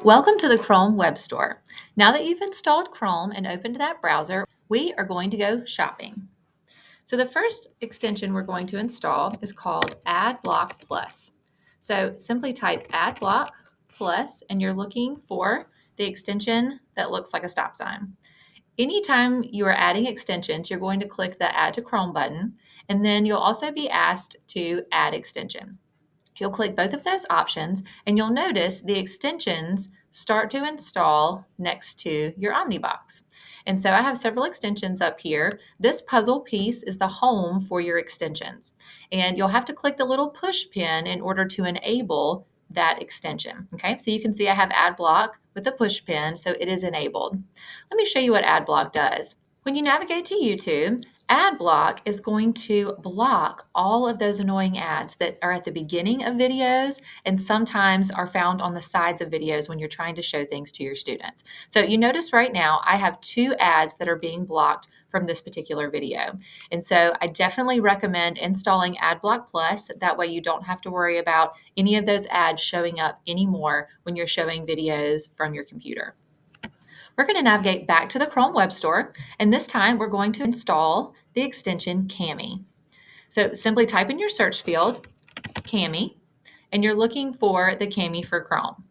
Welcome to the Chrome Web Store. Now that you've installed Chrome and opened that browser, we are going to go shopping. So the first extension we're going to install is called AdBlock Plus. So simply type AdBlock Plus and you're looking for the extension that looks like a stop sign. Anytime you are adding extensions, you're going to click the Add to Chrome button, and then you'll also be asked to add extension. You'll click both of those options and you'll notice the extensions start to install next to your Omnibox. And so I have several extensions up here. This puzzle piece is the home for your extensions. And you'll have to click the little push pin in order to enable that extension. Okay, so you can see I have AdBlock with the push pin, so it is enabled. Let me show you what AdBlock does. When you navigate to YouTube, AdBlock is going to block all of those annoying ads that are at the beginning of videos and sometimes are found on the sides of videos when you're trying to show things to your students. So you notice right now I have 2 ads that are being blocked from this particular video. And so I definitely recommend installing AdBlock Plus. That way you don't have to worry about any of those ads showing up anymore when you're showing videos from your computer. We're going to navigate back to the Chrome Web Store, and this time we're going to install the extension Cami. So simply type in your search field, Cami, and you're looking for the Cami for Chrome.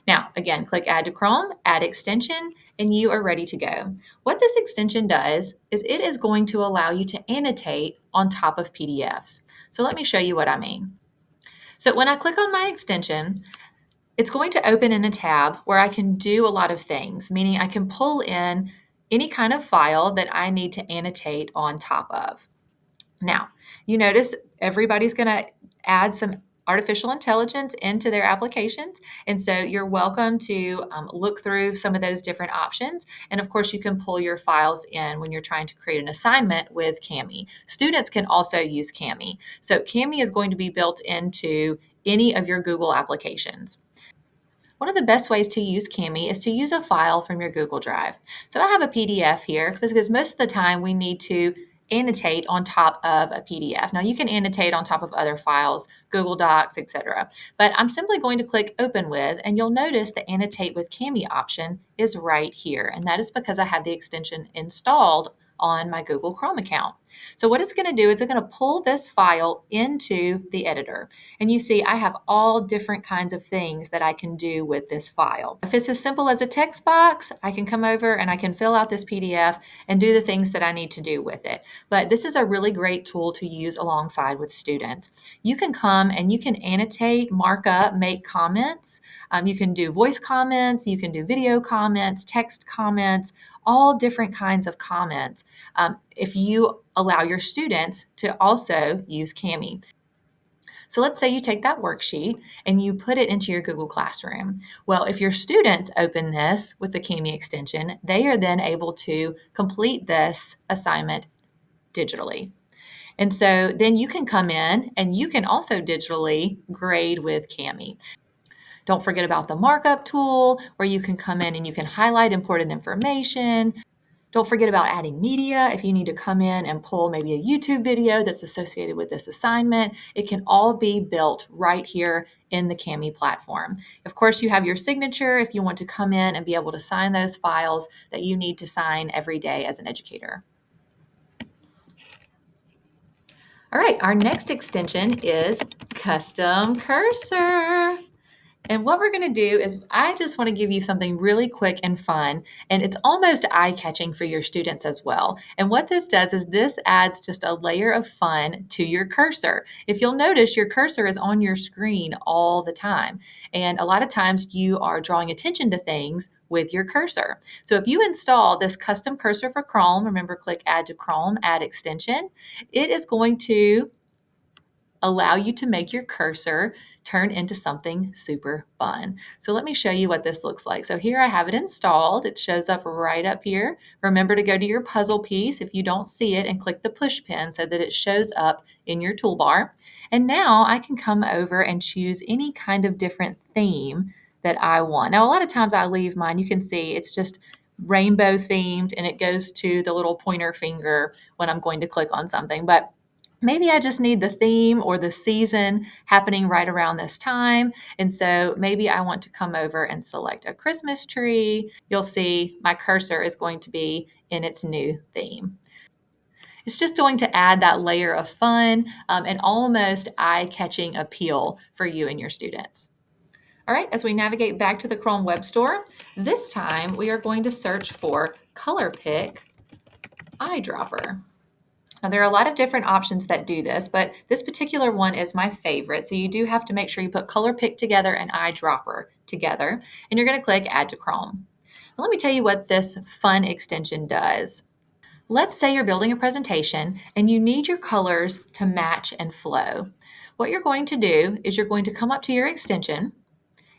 Now, again, click Add to Chrome, Add Extension, and you are ready to go. What this extension does is it is going to allow you to annotate on top of PDFs. So let me show you what I mean. So when I click on my extension, it's going to open in a tab where I can do a lot of things, meaning I can pull in any kind of file that I need to annotate on top of. Now, you notice everybody's going to add some artificial intelligence into their applications. And so you're welcome to look through some of those different options. And of course, you can pull your files in when you're trying to create an assignment with Cami. Students can also use Cami. So Cami is going to be built into any of your Google applications. One of the best ways to use Cami is to use a file from your Google Drive. So I have a PDF here because most of the time we need to annotate on top of a PDF. Now you can annotate on top of other files, Google Docs, etc. But I'm simply going to click Open With, and you'll notice the Annotate with Cami option is right here. And that is because I have the extension installed on my Google Chrome account. So what it's going to do is it's going to pull this file into the editor. And you see I have all different kinds of things that I can do with this file. If it's as simple as a text box, I can come over and I can fill out this PDF and do the things that I need to do with it. But this is a really great tool to use alongside with students. You can come and you can annotate, mark up, make comments. You can do voice comments, you can do video comments, text comments, all different kinds of comments if you allow your students to also use Cami. So let's say you take that worksheet and you put it into your Google Classroom. Well, if your students open this with the Cami extension, they are then able to complete this assignment digitally. And so then you can come in and you can also digitally grade with Cami. Don't forget about the markup tool where you can come in and you can highlight important information. Don't forget about adding media. If you need to come in and pull maybe a YouTube video that's associated with this assignment, it can all be built right here in the Cami platform. Of course, you have your signature if you want to come in and be able to sign those files that you need to sign every day as an educator. All right, our next extension is Custom Cursor. And what we're going to do is I just want to give you something really quick and fun, and it's almost eye-catching for your students as well. And what this does is this adds just a layer of fun to your cursor. If you'll notice, your cursor is on your screen all the time. And a lot of times you are drawing attention to things with your cursor. So if you install this custom cursor for Chrome, remember click Add to Chrome, Add Extension, it is going to allow you to make your cursor turn into something super fun. So let me show you what this looks like. So here I have it installed. It shows up right up here. Remember to go to your puzzle piece if you don't see it and click the push pin so that it shows up in your toolbar. And now I can come over and choose any kind of different theme that I want. Now, a lot of times I leave mine. You can see it's just rainbow themed and it goes to the little pointer finger when I'm going to click on something. But maybe I just need the theme or the season happening right around this time. And so maybe I want to come over and select a Christmas tree. You'll see my cursor is going to be in its new theme. It's just going to add that layer of fun and almost eye-catching appeal for you and your students. All right, as we navigate back to the Chrome Web Store, this time we are going to search for Color Pick Eyedropper. Now, there are a lot of different options that do this, but this particular one is my favorite. So you do have to make sure you put Color Pick together and Eyedropper together, and you're going to click Add to Chrome. Now, let me tell you what this fun extension does. Let's say you're building a presentation and you need your colors to match and flow. What you're going to do is you're going to come up to your extension,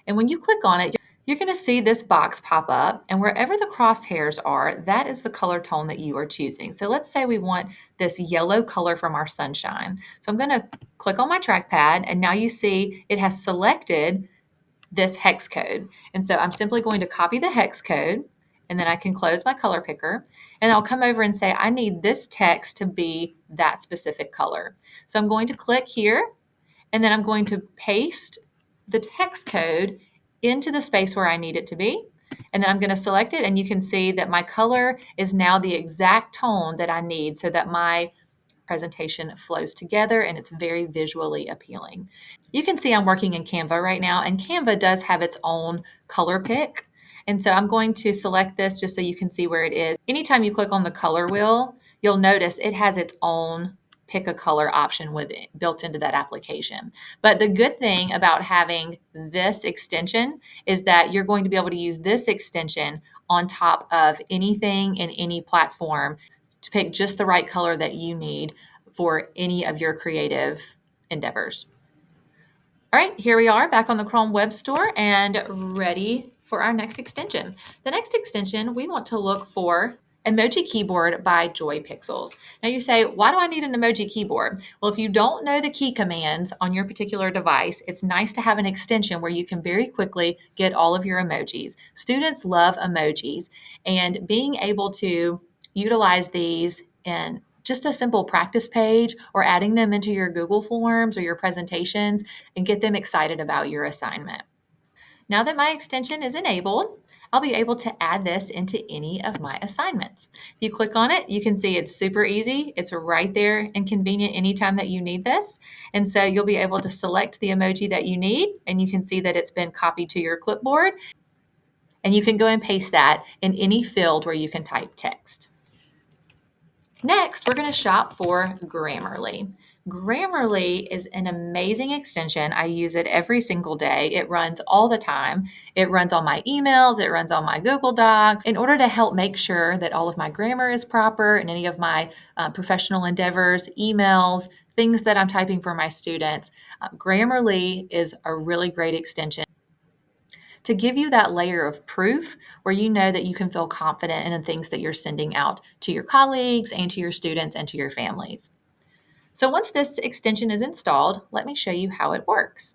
and when you click on it, you're going to see this box pop up, and wherever the crosshairs are, that is the color tone that you are choosing. So let's say we want this yellow color from our sunshine. So I'm going to click on my trackpad, and now you see it has selected this hex code. And so I'm simply going to copy the hex code, and then I can close my color picker, and I'll come over and say, I need this text to be that specific color. So I'm going to click here, and then I'm going to paste the text code into the space where I need it to be. And then I'm going to select it, and you can see that my color is now the exact tone that I need so that my presentation flows together and it's very visually appealing. You can see I'm working in Canva right now, and Canva does have its own color pick. And so I'm going to select this just so you can see where it is. Anytime you click on the color wheel, you'll notice it has its own pick a color option with it built into that application. But the good thing about having this extension is that you're going to be able to use this extension on top of anything in any platform to pick just the right color that you need for any of your creative endeavors. All right, here we are back on the Chrome Web Store and ready for our next extension. The next extension, we want to look for Emoji Keyboard by Joy Pixels. Now you say, why do I need an emoji keyboard? Well, if you don't know the key commands on your particular device, it's nice to have an extension where you can very quickly get all of your emojis. Students love emojis, and being able to utilize these in just a simple practice page or adding them into your Google Forms or your presentations and get them excited about your assignment. Now that my extension is enabled, I'll be able to add this into any of my assignments. If you click on it, you can see it's super easy. It's right there and convenient anytime that you need this. And so you'll be able to select the emoji that you need, and you can see that it's been copied to your clipboard. And you can go and paste that in any field where you can type text. Next, we're going to shop for Grammarly. Grammarly is an amazing extension. I use it every single day. It runs all the time. It runs on my emails. It runs on my Google Docs in order to help make sure that all of my grammar is proper and any of my professional endeavors, emails, things that I'm typing for my students. Grammarly is a really great extension to give you that layer of proof where you know that you can feel confident in the things that you're sending out to your colleagues and to your students and to your families. So once this extension is installed, let me show you how it works.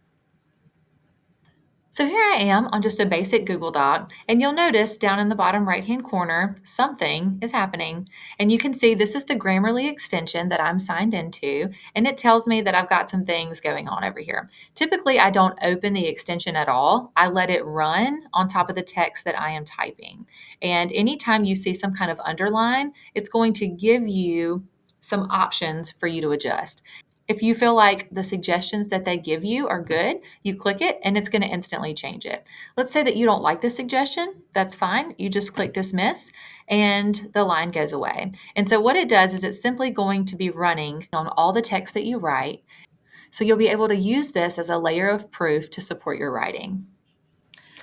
So here I am on just a basic Google Doc, and you'll notice down in the bottom right-hand corner, something is happening. And you can see this is the Grammarly extension that I'm signed into, and it tells me that I've got some things going on over here. Typically, I don't open the extension at all. I let it run on top of the text that I am typing. And anytime you see some kind of underline, it's going to give you some options for you to adjust. If you feel like the suggestions that they give you are good, you click it and it's going to instantly change it. Let's say that you don't like the suggestion. That's fine. You just click dismiss and the line goes away. And so what it does is it's simply going to be running on all the text that you write. So you'll be able to use this as a layer of proof to support your writing.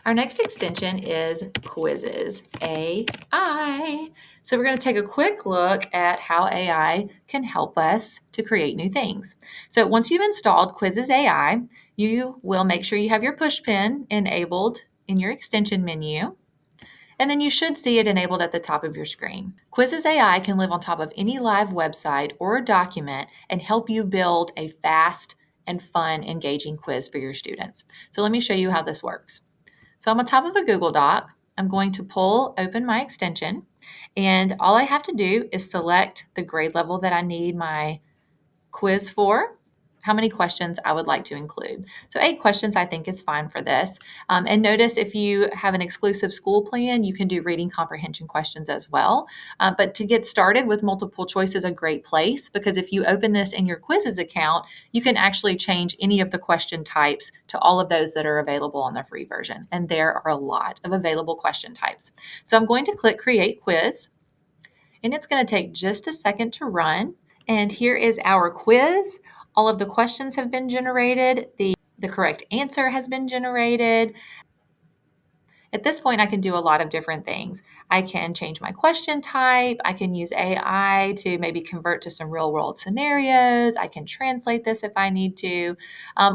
Our next extension is Quizzes, AI. So we're going to take a quick look at how AI can help us to create new things. So once you've installed Quizzes AI, you will make sure you have your push pin enabled in your extension menu, and then you should see it enabled at the top of your screen. Quizzes AI can live on top of any live website or document and help you build a fast and fun, engaging quiz for your students. So let me show you how this works. So I'm on top of a Google Doc. I'm going to open my extension, and all I have to do is select the grade level that I need my quiz for how many questions I would like to include. So 8 questions I think is fine for this. And notice if you have an exclusive school plan, you can do reading comprehension questions as well. But to get started with multiple choice is a great place because if you open this in your quizzes account, you can actually change any of the question types to all of those that are available on the free version. And there are a lot of available question types. So I'm going to click Create Quiz, and it's going to take just a second to run. And here is our quiz. All of the questions have been generated. The correct answer has been generated. At this point, I can do a lot of different things. I can change my question type. I can use AI to maybe convert to some real world scenarios. I can translate this if I need to.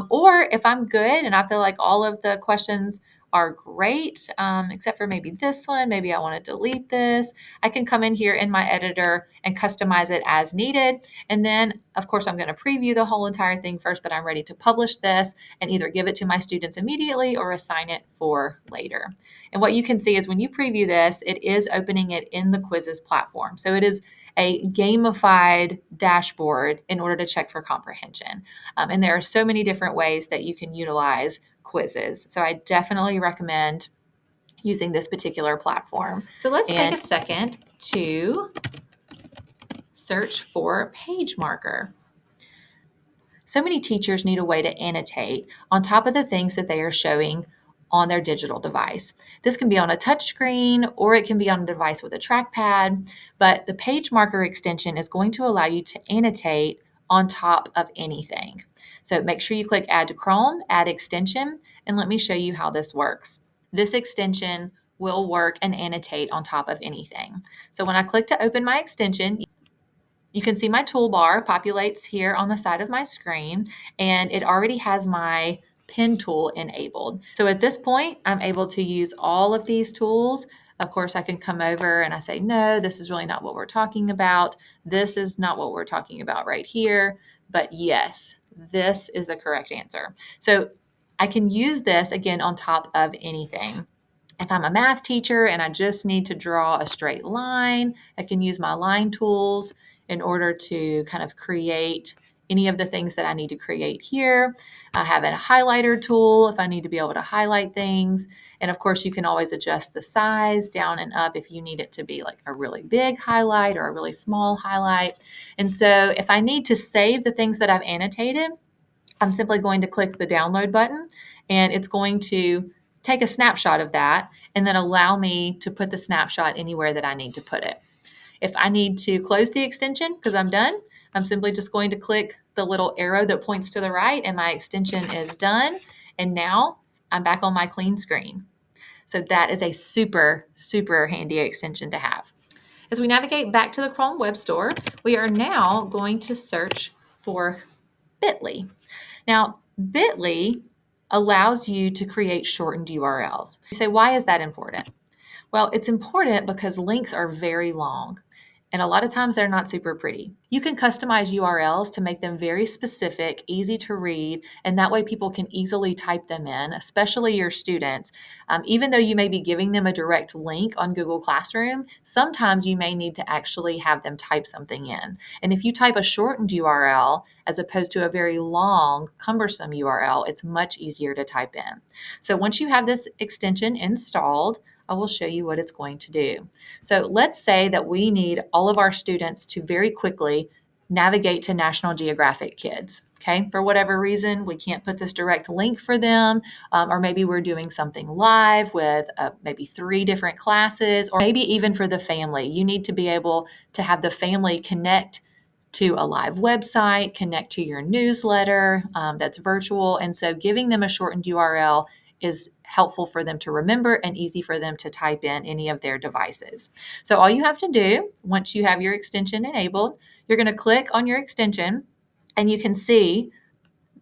Or if I'm good and I feel like all of the questions are great, except for maybe this one, maybe I want to delete this. I can come in here in my editor and customize it as needed. And then, of course, I'm going to preview the whole entire thing first, but I'm ready to publish this and either give it to my students immediately or assign it for later. And what you can see is when you preview this, it is opening it in the quizzes platform. So it is a gamified dashboard in order to check for comprehension. And there are so many different ways that you can utilize quizzes. So I definitely recommend using this particular platform. So let's take a second to search for page marker. So many teachers need a way to annotate on top of the things that they are showing on their digital device. This can be on a touch screen or it can be on a device with a trackpad, but the page marker extension is going to allow you to annotate on top of anything. So make sure you click Add to Chrome, Add Extension, and let me show you how this works. This extension will work and annotate on top of anything. So when I click to open my extension, you can see my toolbar populates here on the side of my screen, and it already has my pen tool enabled. So at this point, I'm able to use all of these tools. Of course, I can come over and I say, no, this is really not what we're talking about. This is not what we're talking about right here. But yes, this is the correct answer. So I can use this again on top of anything. If I'm a math teacher and I just need to draw a straight line, I can use my line tools in order to kind of create any of the things that I need to create here. I have a highlighter tool if I need to be able to highlight things. And of course, you can always adjust the size down and up if you need it to be like a really big highlight or a really small highlight. And so if I need to save the things that I've annotated, I'm simply going to click the download button and it's going to take a snapshot of that and then allow me to put the snapshot anywhere that I need to put it. If I need to close the extension because I'm done, I'm simply just going to click the little arrow that points to the right and my extension is done. And now I'm back on my clean screen. So that is a super, super handy extension to have. As we navigate back to the Chrome Web Store, we are now going to search for Bitly. Now, Bitly allows you to create shortened URLs. You say, why is that important? Well, it's important because links are very long. And a lot of times they're not super pretty. You can customize URLs to make them very specific, easy to read, and that way people can easily type them in, especially your students. Even though you may be giving them a direct link on Google Classroom, sometimes you may need to actually have them type something in. And if you type a shortened URL as opposed to a very long, cumbersome URL, it's much easier to type in. So once you have this extension installed, I will show you what it's going to do. So let's say that we need all of our students to very quickly navigate to National Geographic Kids. Okay, for whatever reason, we can't put this direct link for them, or maybe we're doing something live with maybe 3 different classes, or maybe even for the family. You need to be able to have the family connect to a live website, connect to your newsletter that's virtual. And so giving them a shortened URL is helpful for them to remember and easy for them to type in any of their devices. So all you have to do once you have your extension enabled, you're going to click on your extension and you can see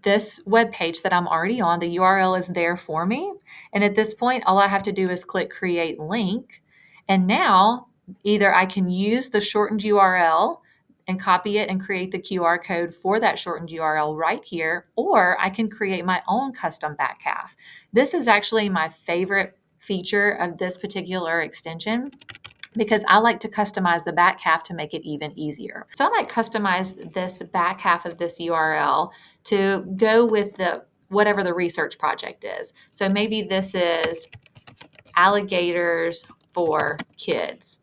this web page that I'm already on. The URL is there for me. And at this point, all I have to do is click create link. And now either I can use the shortened URL and copy it and create the QR code for that shortened URL right here, or I can create my own custom backcalf. This is actually my favorite feature of this particular extension because I like to customize the back half to make it even easier. So I might customize this back half of this URL to go with whatever the research project is. So maybe this is alligators for kids.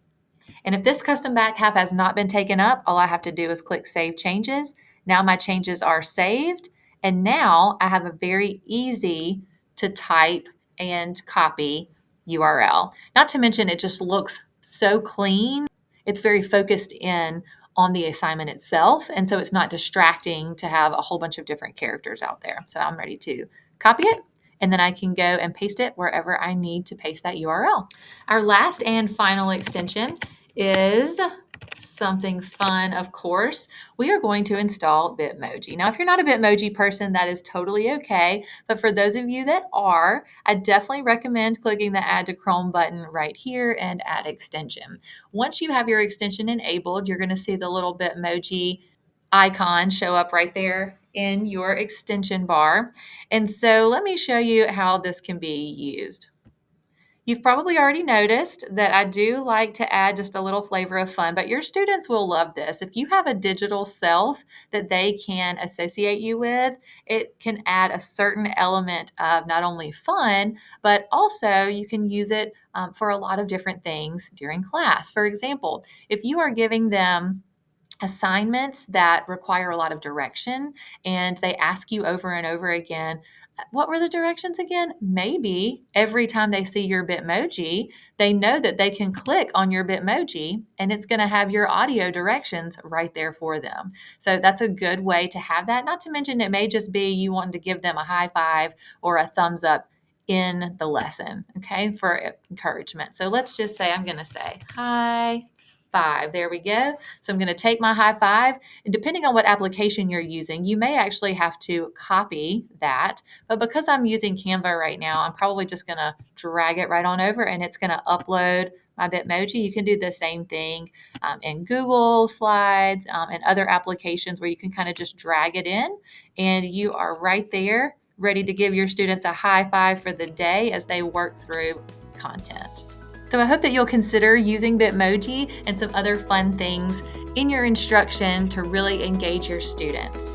And if this custom back half has not been taken up, all I have to do is click Save Changes. Now my changes are saved, and now I have a very easy to type and copy URL. Not to mention, it just looks so clean. It's very focused in on the assignment itself, and so it's not distracting to have a whole bunch of different characters out there. So I'm ready to copy it, and then I can go and paste it wherever I need to paste that URL. Our last and final extension is something fun, of course. We are going to install Bitmoji. Now, if you're not a Bitmoji person, that is totally okay. But for those of you that are, I definitely recommend clicking the Add to Chrome button right here and add extension. Once you have your extension enabled, you're going to see the little Bitmoji icon show up right there in your extension bar. And so let me show you how this can be used. You've probably already noticed that I do like to add just a little flavor of fun, but your students will love this. If you have a digital self that they can associate you with, it can add a certain element of not only fun, but also you can use it for a lot of different things during class. For example, if you are giving them assignments that require a lot of direction and they ask you over and over again, what were the directions again? Maybe every time they see your Bitmoji, they know that they can click on your Bitmoji and it's going to have your audio directions right there for them. So that's a good way to have that. Not to mention, it may just be you wanting to give them a high five or a thumbs up in the lesson, okay, for encouragement. So let's just say I'm going to say, hi. Five. There we go. So I'm going to take my high five, and depending on what application you're using, you may actually have to copy that. But because I'm using Canva right now, I'm probably just going to drag it right on over, and it's going to upload my Bitmoji. You can do the same thing in Google Slides and other applications where you can kind of just drag it in, and you are right there ready to give your students a high five for the day as they work through content. So I hope that you'll consider using Bitmoji and some other fun things in your instruction to really engage your students.